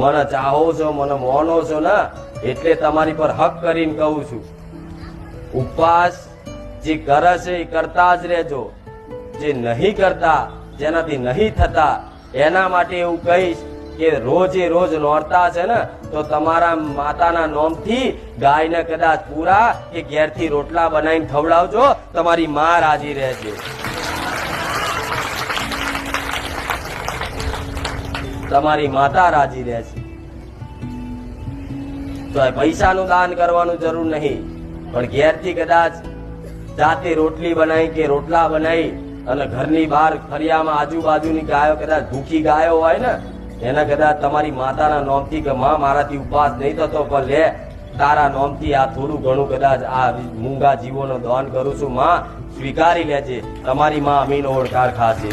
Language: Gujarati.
મને ચાહો છો, મને મોનો છો ને, એટલે તમારી પર હક કરીને કહું છું, ઉપવાસ જે કરે છે એ કરતા જ રહેજો. જે નહીં કરતા, જેનાથી નહીં થતા, એના માટે એવું કહીશ કે રોજે રોજ નોરતા છે ને તો તમારા માતાના નોમથી ગાયને કદાચ પૂરા કે ઘેરથી રોટલા બનાવીને ખવડાવજો, તમારી માં રાજી રહેશે. તમારી માતા રાજી રહેશે. તો પૈસાનું દાન કરવાનું જરૂર નહીં, પણ ઘેરથી કદાચ જાતે રોટલી બનાવી કે રોટલા બનાવી અને ઘરની બહાર ફરિયામાં આજુબાજુની ગાયો કદાચ ભૂખી ગાયો હોય ને, એના કદાચ તમારી માતાના નોમથી કે માં મારાથી ઉપવાસ નહીં થતો, પણ લે તારા નોમથી આ થોડું ઘણું કદાચ આ મૂંગા જીવોનો દાન કરું છું, માં સ્વીકારી લેજે. તમારી માં અમીનો ઓળખાર ખાશે.